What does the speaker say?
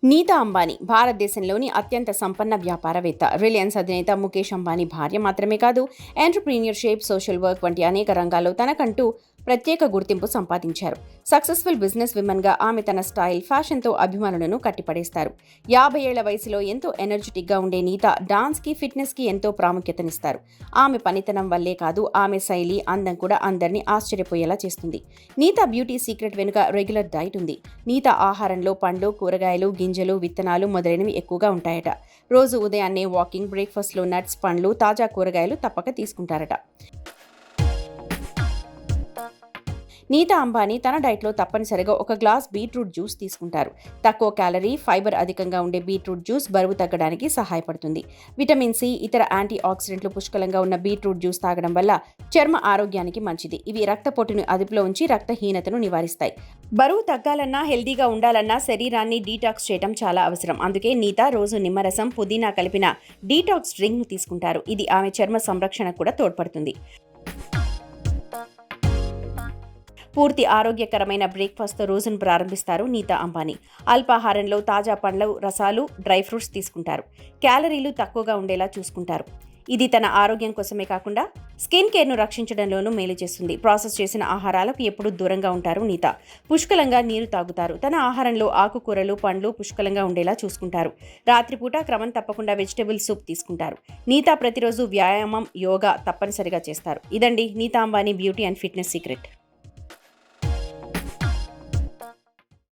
నీతా అంబానీ భారతదేశంలోని అత్యంత సంపన్న వ్యాపారవేత్త. రిలయన్స్ అధినేత ముఖేష్ అంబానీ భార్య మాత్రమే కాదు, ఎంటర్‌ప్రెన్యూర్‌షిప్, సోషల్ వర్క్ వంటి అనేక రంగాల్లో తనకంటూ ప్రత్యేక గుర్తింపు సంపాదించారు. సక్సెస్‌ఫుల్ బిజినెస్ విమెన్‌గా ఆమె తన స్టైల్, ఫ్యాషన్‌తో అభిమానులను కట్టిపడేస్తారు. 50 ఏళ్ల వయసులో ఎంతో ఎనర్జిటిక్‌గా ఉండే నీతా డాన్స్‌కి, ఫిట్‌నెస్‌కి ఎంతో ప్రాముఖ్యతనిస్తారు. ఆమె పనితనం వల్లే కాదు, ఆమె శైలి, అందం కూడా అందరినీ ఆశ్చర్యపోయేలా చేస్తుంది. నీతా బ్యూటీ సీక్రెట్ వెనుక రెగ్యులర్ డైట్ ఉంది. నీతా ఆహారంలో పండ్లు, కూరగాయలు, గింజలు, విత్తనాలు మొదలైనవి ఎక్కువగా ఉంటాయట. రోజు ఉదయాన్నే వాకింగ్, బ్రేక్‌ఫాస్ట్‌లో నట్స్, పండ్లు, తాజా కూరగాయలు తప్పక తీసుకుంటారట. నీతా అంబానీ తన డైట్లో తప్పనిసరిగా ఒక గ్లాస్ బీట్రూట్ జ్యూస్ తీసుకుంటారు. తక్కువ క్యాలరీ, ఫైబర్ అధికంగా ఉండే బీట్రూట్ జ్యూస్ బరువు తగ్గడానికి సహాయపడుతుంది. విటమిన్ సి, ఇతర యాంటీ ఆక్సిడెంట్లు పుష్కలంగా ఉన్న బీట్రూట్ జ్యూస్ తాగడం వల్ల చర్మ ఆరోగ్యానికి మంచిది. ఇవి రక్తపోటును అదుపులో ఉంచి రక్తహీనతను నివారిస్తాయి. బరువు తగ్గాలన్నా, హెల్దీగా ఉండాలన్నా శరీరాన్ని డీటాక్స్ చేయడం చాలా అవసరం. అందుకే నీతా రోజు నిమ్మరసం, పుదీనా కలిపిన డీటాక్స్ డ్రింక్ను తీసుకుంటారు. ఇది ఆమె చర్మ సంరక్షణకు కూడా తోడ్పడుతుంది. పూర్తి ఆరోగ్యకరమైన బ్రేక్‌ఫాస్ట్‌తో రోజును ప్రారంభిస్తారు నీతా అంబానీ. అల్పాహారంలో తాజా పండ్లు, రసాలు, డ్రై ఫ్రూట్స్ తీసుకుంటారు. క్యాలరీలు తక్కువగా ఉండేలా చూసుకుంటారు. ఇది తన ఆరోగ్యం కోసమే కాకుండా స్కిన్ కేర్‌ను రక్షించడంలోనూ మేలు చేస్తుంది. ప్రాసెస్ చేసిన ఆహారాలకు ఎప్పుడూ దూరంగా ఉంటారు నీతా. పుష్కలంగా నీరు తాగుతారు. తన ఆహారంలో ఆకుకూరలు, పండ్లు పుష్కలంగా ఉండేలా చూసుకుంటారు. రాత్రిపూట క్రమం తప్పకుండా వెజిటబుల్ సూప్ తీసుకుంటారు. నీతా ప్రతిరోజు వ్యాయామం, యోగా తప్పనిసరిగా చేస్తారు. ఇదండి Nita Ambani beauty and fitness secret.